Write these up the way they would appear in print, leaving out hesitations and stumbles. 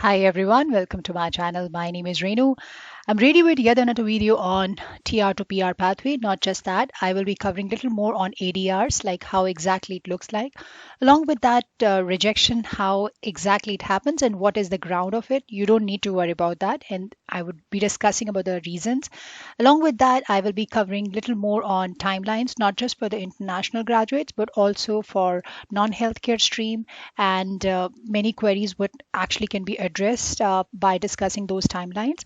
Hi everyone, welcome to my channel. My name is Renu. I'm ready with yet another video on TR to PR pathway. Not just that, I will be covering a little more on ADRs, like how exactly it looks like. Along with that, rejection, how exactly it happens and what is the ground of it. You don't need to worry about that. And I would be discussing about the reasons. Along with that, I will be covering a little more on timelines, not just for the international graduates, but also for non-healthcare stream and many queries what actually can be addressed by discussing those timelines.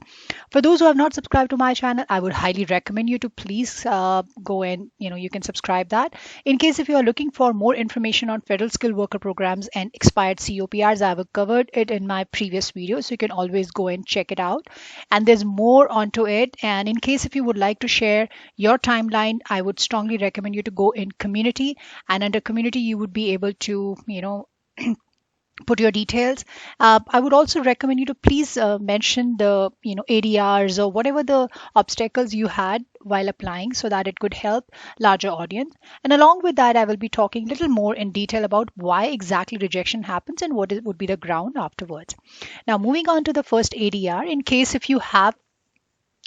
For those who have not subscribed to my channel, I would highly recommend you to please go and you can subscribe that. In case if you are looking for more information on federal skilled worker programs and expired COPRs, I have covered it in my previous video, so you can always go and check it out. And there's more onto it. And in case if you would like to share your timeline, I would strongly recommend you to go in community, and under community you would be able to put your details. I would also recommend you to please mention the ADRs or whatever the obstacles you had while applying, so that it could help larger audience. And along with that, I will be talking a little more in detail about why exactly rejection happens and what would be the ground afterwards. Now, moving on to the first ADR, in case if you have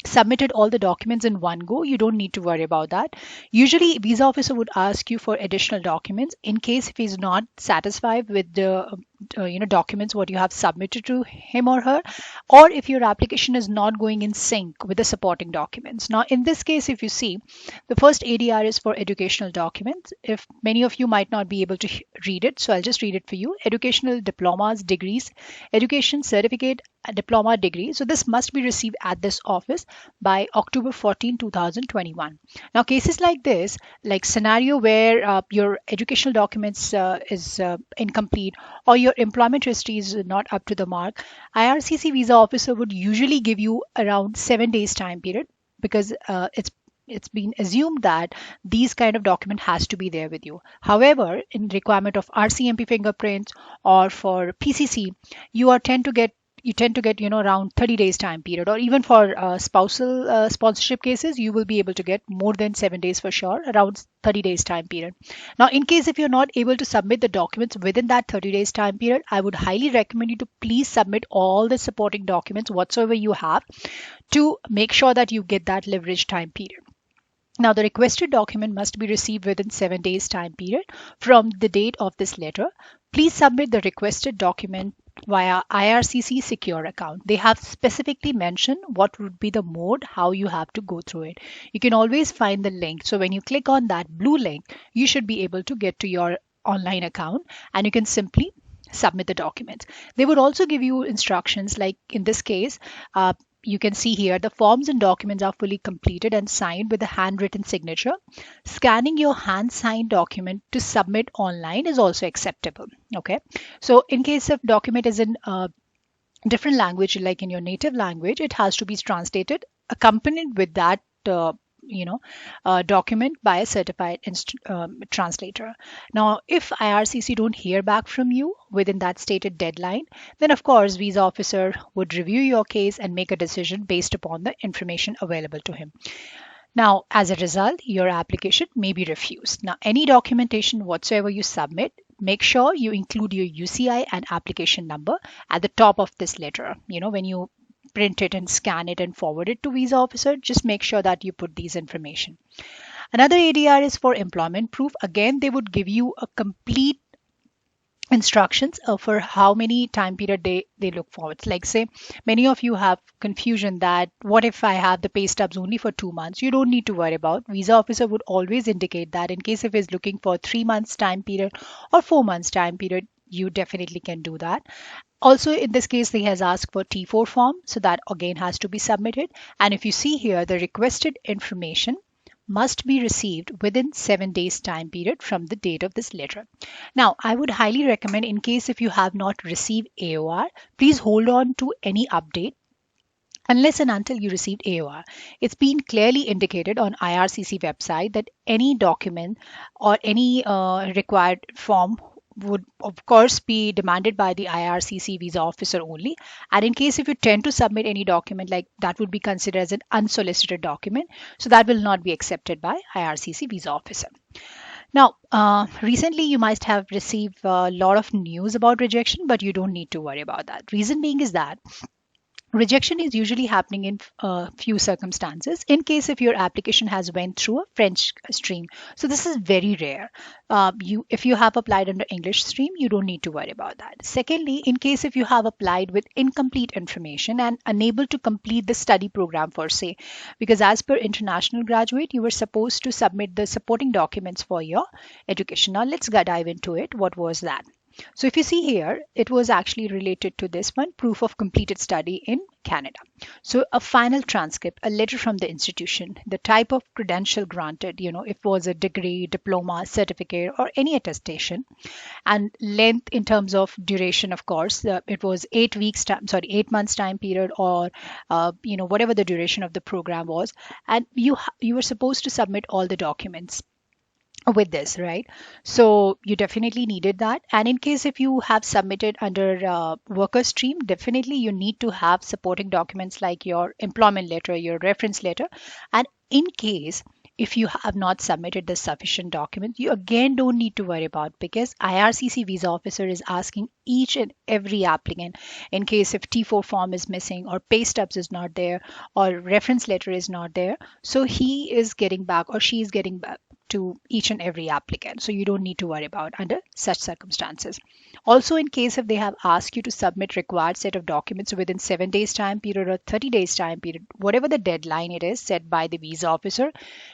submitted all the documents in one go, you don't need to worry about that. Usually visa officer would ask you for additional documents in case if he's not satisfied with the documents what you have submitted to him or her, or if your application is not going in sync with the supporting documents. Now in this case, if you see, the first ADR is for educational documents. If many of you might not be able to read it, so I'll just read it for you. Educational diplomas, degrees, education certificate, diploma, degree. So this must be received at this office by October 14, 2021. Now cases like this, like scenario where your educational documents is incomplete, or your employment history is not up to the mark, IRCC visa officer would usually give you around 7 days time period, because it's been assumed that these kind of document has to be there with you. However, in requirement of RCMP fingerprints or for PCC, you tend to get around 30 days time period, or even for spousal sponsorship cases you will be able to get more than 7 days for sure, around 30 days time period. Now in case if you're not able to submit the documents within that 30 days time period, I would highly recommend you to please submit all the supporting documents whatsoever you have to make sure that you get that leverage time period. Now, the requested document must be received within 7 days time period from the date of this letter. Please submit the requested document via IRCC secure account. They have specifically mentioned what would be the mode, how you have to go through it. You can always find the link. So when you click on that blue link, you should be able to get to your online account and you can simply submit the documents. They would also give you instructions, like in this case, you can see here the forms and documents are fully completed and signed with a handwritten signature. Scanning your hand signed document to submit online is also acceptable. Okay, so in case of document is in a different language, like in your native language, it has to be translated accompanied with that document by a certified translator. Now, if IRCC don't hear back from you within that stated deadline, then of course visa officer would review your case and make a decision based upon the information available to him. Now, as a result, your application may be refused. Now, any documentation whatsoever you submit, make sure you include your UCI and application number at the top of this letter. When you print it and scan it and forward it to visa officer, just make sure that you put these information. Another ADR is for employment proof. Again, they would give you a complete instructions for how many time period they look forward. Like say many of you have confusion that what if I have the pay stubs only for 2 months. You don't need to worry about. Visa officer would always indicate that in case if he's looking for 3 months time period or 4 months time period, you definitely can do that. Also, in this case, he has asked for T4 form, so that again has to be submitted. And if you see here, the requested information must be received within 7 days time period from the date of this letter. Now, I would highly recommend, in case if you have not received AOR, please hold on to any update unless and until you received AOR. It's been clearly indicated on IRCC website that any document or any required form would of course be demanded by the IRCC visa officer only. And in case if you tend to submit any document, like that would be considered as an unsolicited document, so that will not be accepted by IRCC visa officer. Now, recently you might have received a lot of news about rejection, but you don't need to worry about that. Reason being is that rejection is usually happening in a few circumstances. In case if your application has went through a French stream, so this is very rare. You if you have applied under English stream, you don't need to worry about that. Secondly, in case if you have applied with incomplete information and unable to complete the study program for say, because as per international graduate, you were supposed to submit the supporting documents for your education. Now let's dive into it. What was that? So if you see here, it was actually related to this one, proof of completed study in Canada. So a final transcript, a letter from the institution, the type of credential granted, if it was a degree, diploma, certificate, or any attestation, and length in terms of duration, of course, it was 8 weeks time, sorry, 8 months time period, or whatever the duration of the program was, and you were supposed to submit all the documents with this, right? So you definitely needed that. And in case if you have submitted under worker stream, definitely you need to have supporting documents like your employment letter, your reference letter. And in case if you have not submitted the sufficient documents, you again don't need to worry about, because IRCC visa officer is asking each and every applicant in case if T4 form is missing or pay stubs is not there or reference letter is not there. So he is getting back or she is getting back to each and every applicant. So you don't need to worry about under such circumstances. Also, in case if they have asked you to submit required set of documents within 7 days time period or 30 days time period, whatever the deadline it is set by the visa officer,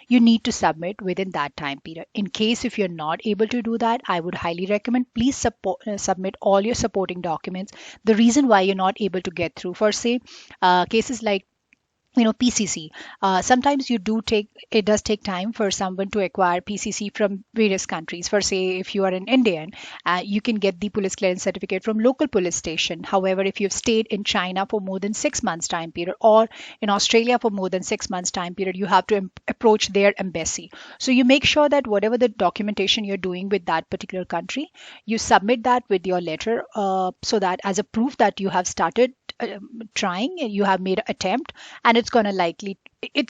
you need to submit within that time period. In case if you're not able to do that, I would highly recommend please submit all your supporting documents. The reason why you're not able to get through for say cases like PCC. Sometimes it does take time for someone to acquire PCC from various countries. For say, if you are an Indian, you can get the police clearance certificate from local police station. However, if you've stayed in China for more than 6 months time period or in Australia for more than 6 months time period, you have to approach their embassy. So you make sure that whatever the documentation you're doing with that particular country, you submit that with your letter so that as a proof that you have started trying and you have made an attempt, and it's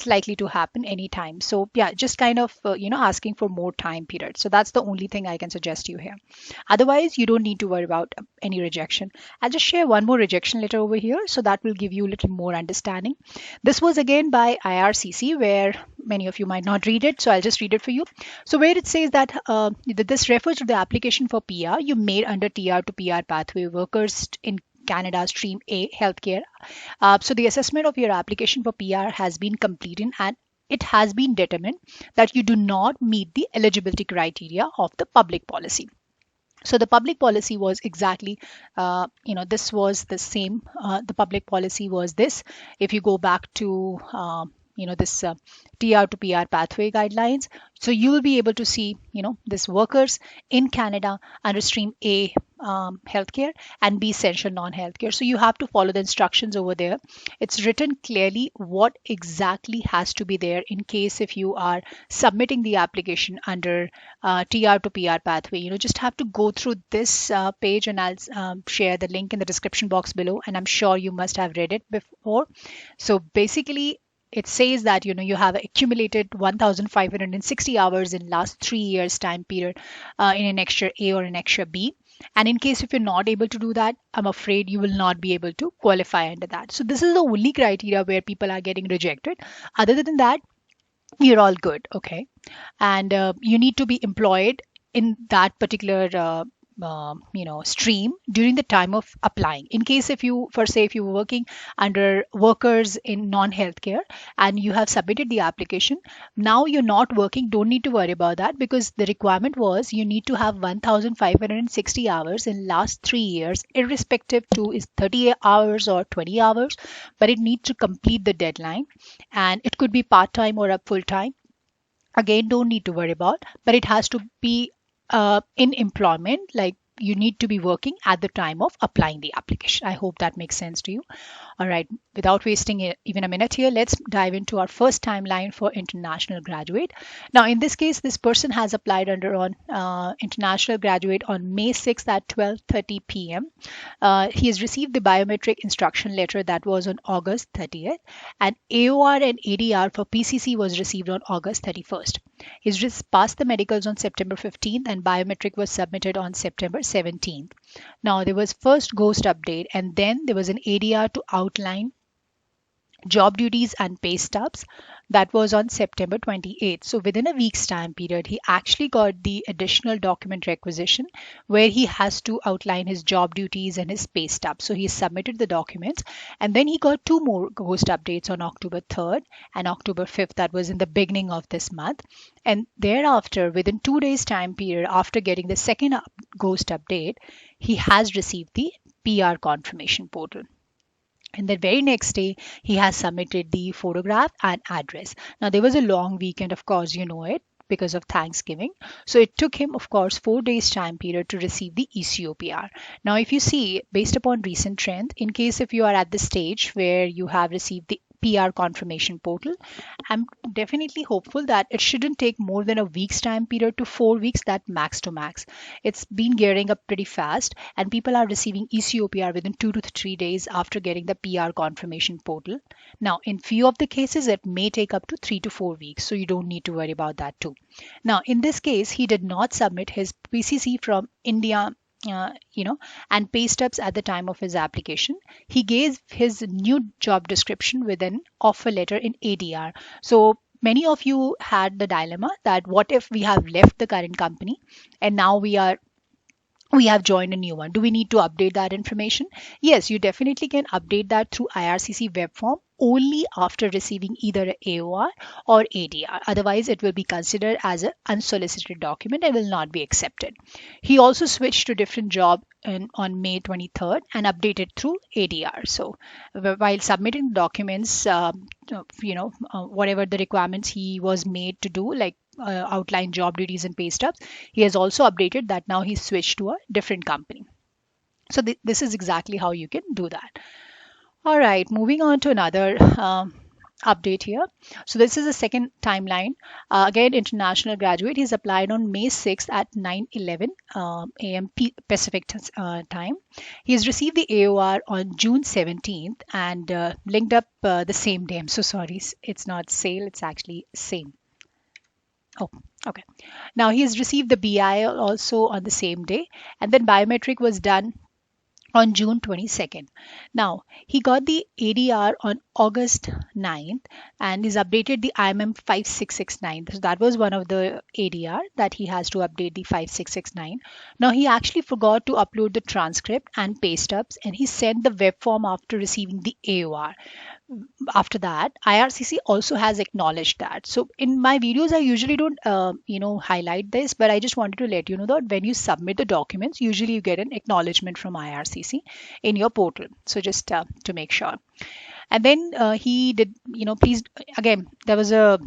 likely to happen anytime. So yeah, just kind of asking for more time period. So that's the only thing I can suggest you here. Otherwise, you don't need to worry about any rejection. I'll just share one more rejection letter over here, so that will give you a little more understanding. This was again by IRCC, where many of you might not read it, so I'll just read it for you. So where it says that this refers to the application for PR you made under TR to PR pathway workers in Canada Stream A Healthcare. So the assessment of your application for PR has been completed, and it has been determined that you do not meet the eligibility criteria of the public policy. So the public policy was exactly, this was the same. The public policy was this. If you go back to this TR to PR pathway guidelines. So you will be able to see, this workers in Canada under stream A healthcare and B essential non-healthcare. So you have to follow the instructions over there. It's written clearly what exactly has to be there in case if you are submitting the application under TR to PR pathway. Just have to go through this page, and I'll share the link in the description box below. And I'm sure you must have read it before. So basically, it says that you have accumulated 1,560 hours in last 3 years time period in an extra A or an extra B. And in case if you're not able to do that, I'm afraid you will not be able to qualify under that. So this is the only criteria where people are getting rejected. Other than that, you're all good. Okay. And you need to be employed in that particular stream during the time of applying. In case if you were working under workers in non-healthcare and you have submitted the application, now you're not working, don't need to worry about that, because the requirement was you need to have 1,560 hours in last 3 years, irrespective to is 30 hours or 20 hours, but it needs to complete the deadline, and it could be part-time or a full-time. Again, don't need to worry about, but it has to be in employment, like you need to be working at the time of applying the application. I hope that makes sense to you. All right, without wasting even a minute here, let's dive into our first timeline for international graduate. Now, in this case, this person has applied under on international graduate on May 6th at 12:30 p.m. He has received the biometric instruction letter that was on August 30th, and AOR and ADR for PCC was received on August 31st. He's just passed the medicals on September 15th and biometric was submitted on September 17th. Now there was first ghost update and then there was an ADR to outline job duties and pay stubs. That was on September 28th. So within a week's time period, he actually got the additional document requisition where he has to outline his job duties and his pay stubs. So he submitted the documents and then he got two more ghost updates on October 3rd and October 5th. That was in the beginning of this month. And thereafter, within 2 days time period after getting the second ghost update, he has received the PR confirmation portal. And the very next day, he has submitted the photograph and address. Now, there was a long weekend, of course, you know it, because of Thanksgiving. So it took him, of course, 4 days time period to receive the ECOPR. Now, if you see, based upon recent trend, in case if you are at the stage where you have received the PR confirmation portal, I'm definitely hopeful that it shouldn't take more than a week's time period to 4 weeks, that max to max. It's been gearing up pretty fast and people are receiving ECOPR within 2 to 3 days after getting the PR confirmation portal. Now, in few of the cases, it may take up to 3 to 4 weeks, so you don't need to worry about that too. Now, in this case, he did not submit his PCC from India and pay stubs at the time of his application. He gave his new job description with an offer letter in ADR. So many of you had the dilemma that what if we have left the current company and now we have joined a new one. Do we need to update that information? Yes, you definitely can update that through IRCC web form only after receiving either a AOR or ADR. Otherwise, it will be considered as an unsolicited document and will not be accepted. He also switched to different job on May 23rd and updated through ADR. So while submitting documents, whatever the requirements he was made to do, like outline job duties and pay stubs, he has also updated that now he's switched to a different company. So this is exactly how you can do that. All right, moving on to another update here. So this is the second timeline. Again, international graduate. He's applied on May 6th at 9:11 a.m. Pacific time. He has received the AOR on June 17th and linked up the same day. I'm so sorry, it's not sale, it's actually same. Oh, okay. Now he has received the BIL also on the same day, and then biometric was done on June 22nd. Now, he got the ADR on August 9th and he's updated the IMM 5669. So that was one of the ADR that he has to update, the 5669. Now, he actually forgot to upload the transcript and pay stubs and he sent the web form after receiving the AOR. After that, IRCC also has acknowledged that. So in my videos, I usually don't, highlight this, but I just wanted to let you know that when you submit the documents, usually you get an acknowledgement from IRCC in your portal. So just to make sure. And then he did, please, again, there was a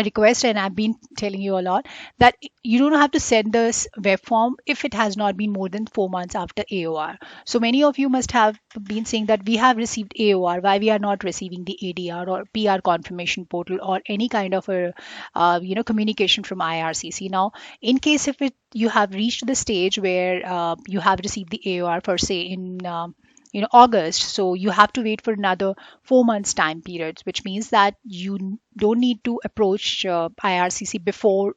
request and I've been telling you a lot that you don't have to send this web form if it has not been more than 4 months after AOR. So many of you must have been saying that we have received AOR, why we are not receiving the ADR or PR confirmation portal or any kind of a communication from IRCC. Now, in case if you have reached the stage where you have received the AOR per se in August, so you have to wait for another 4 months time periods, which means that you don't need to approach IRCC before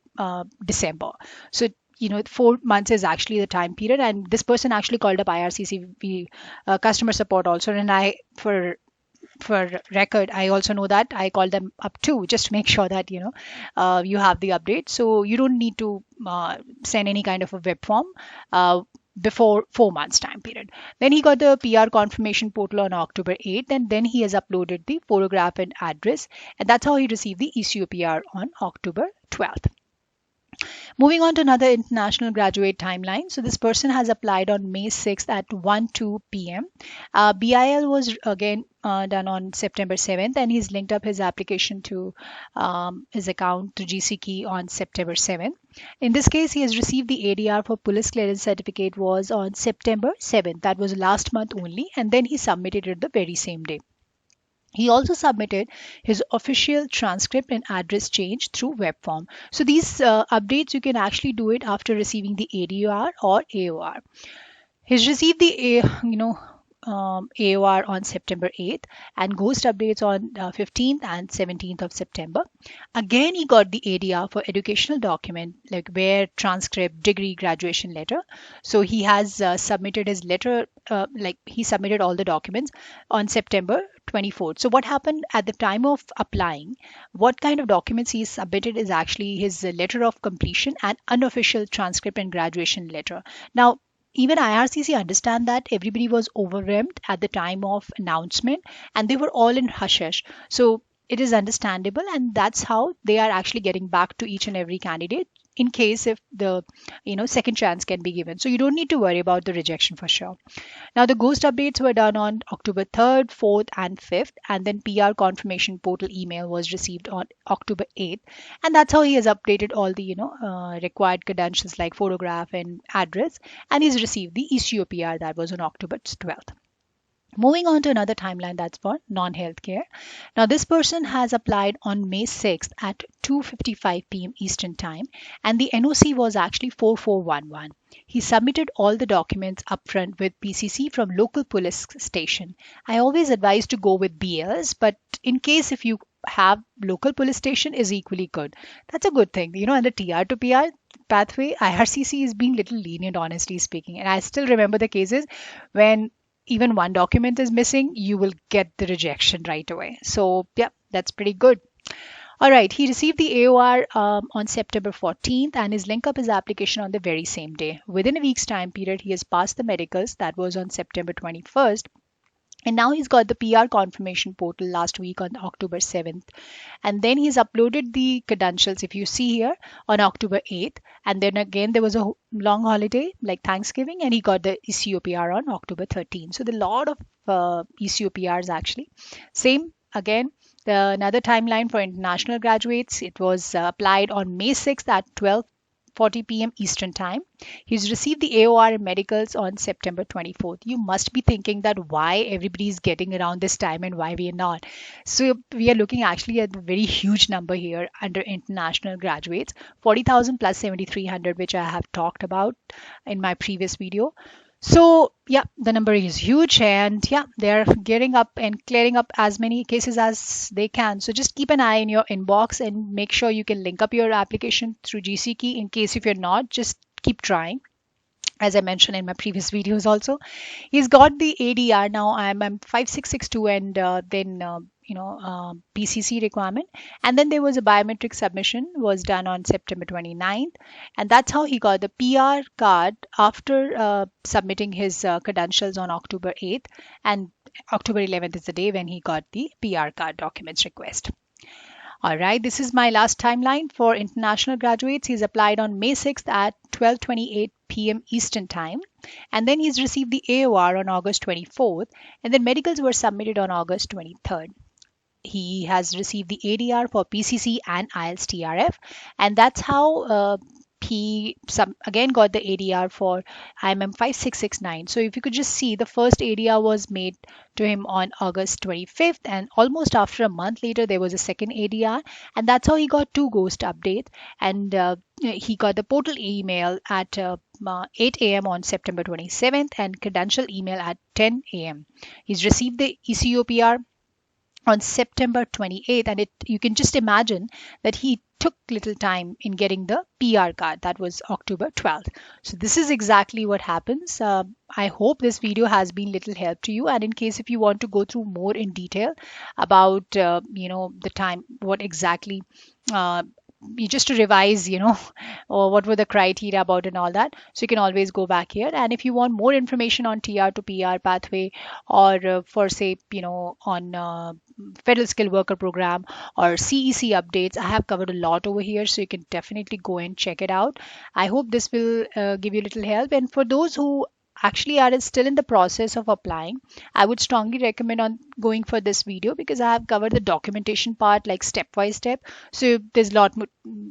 December. So 4 months is actually the time period, and this person actually called up IRCC customer support also, and I for record, I also know that I called them up too, just to make sure that you have the update. So you don't need to send any kind of a web form before 4 months time period. Then he got the PR confirmation portal on October 8th, and then he has uploaded the photograph and address, and that's how he received the ECOPR on October 12th. Moving on to another international graduate timeline. So this person has applied on May 6th at 1:02 p.m. BIL was again done on September 7th, and he's linked up his application to his account to GCKey on September 7th. In this case, he has received the ADR for police clearance certificate was on September 7th. That was last month only, and then he submitted it the very same day. He also submitted his official transcript and address change through web form. So these updates, you can actually do it after receiving the ADR or AOR. He's received the AOR on September 8th and ghost updates on 15th and 17th of September. Again, he got the ADR for educational document like where transcript, degree, graduation letter. So he has submitted his letter, like he submitted all the documents on September 24th. So what happened at the time of applying, what kind of documents he submitted is actually his letter of completion and unofficial transcript and graduation letter. Now, even IRCC understand that everybody was overwhelmed at the time of announcement and they were all in hush hush. So it is understandable, and that's how they are actually getting back to each and every candidate in case if the second chance can be given. So you don't need to worry about the rejection for sure. Now, the ghost updates were done on October 3rd, 4th, and 5th, and then PR confirmation portal email was received on October 8th, and that's how he has updated all the required credentials like photograph and address, and he's received the ECO PR that was on October 12th. Moving on to another timeline that's for non-healthcare. Now this person has applied on May 6th at 2:55 p.m. Eastern Time, and the NOC was actually 4411. He submitted all the documents upfront with PCC from local police station. I always advise to go with BLS, but in case if you have local police station is equally good. That's a good thing. And the TR to PR pathway, IRCC is being little lenient, honestly speaking. And I still remember the cases when even one document is missing, you will get the rejection right away. So yeah, that's pretty good. All right, he received the AOR on September 14th and is linked up his application on the very same day. Within a week's time period, he has passed the medicals. That was on September 21st. And now he's got the PR confirmation portal last week on October 7th. And then he's uploaded the credentials, if you see here, on October 8th. And then again, there was a long holiday like Thanksgiving, and he got the ECO PR on October 13th. So, the lot of ECO PRs actually. Same again. Another timeline for international graduates. It was applied on May 6th at 12:40 p.m. Eastern Time. He's received the AOR in medicals on September 24th. You must be thinking that why everybody is getting around this time and why we are not. So we are looking actually at a very huge number here under international graduates, 40,000 plus 7,300, which I have talked about in my previous video. So yeah, the number is huge, and yeah, they're getting up and clearing up as many cases as they can. So just keep an eye in your inbox and make sure you can link up your application through GCKey. In case if you're not, just keep trying. As I mentioned in my previous videos also, he's got the ADR now. I'm 5662 and then PCC requirement, and then there was a biometric submission was done on September 29th, and that's how he got the PR card after submitting his credentials on October 8th, and October 11th is the day when he got the PR card documents request. All right, this is my last timeline for international graduates. He's applied on May 6th at 12:28 p.m. Eastern Time, and then he's received the AOR on August 24th, and then medicals were submitted on August 23rd. He has received the ADR for PCC and IELTS TRF, and that's how he again got the ADR for IMM 5669. So if you could just see, the first ADR was made to him on August 25th, and almost after a month later there was a second ADR, and that's how he got two ghost updates, and he got the portal email at 8 a.m. on September 27th and credential email at 10 a.m. He's received the ECO PR on September 28th, and you can just imagine that he took little time in getting the PR card. That was October 12th. So this is exactly what happens. I hope this video has been little help to you, and in case if you want to go through more in detail about the time, what exactly just to revise, or what were the criteria about and all that. So you can always go back here. And if you want more information on TR to PR pathway, or for say, on Federal Skilled Worker Program or CEC updates, I have covered a lot over here. So you can definitely go and check it out. I hope this will give you a little help. And for those who actually are still in the process of applying, I would strongly recommend on going for this video, because I have covered the documentation part like step by step. So there's a lot more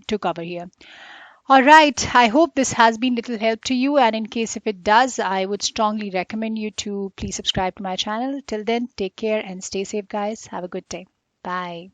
to cover here. All right, I hope this has been little help to you, and in case if it does, I would strongly recommend you to please subscribe to my channel. Till then, take care and stay safe, guys. Have a good day. Bye.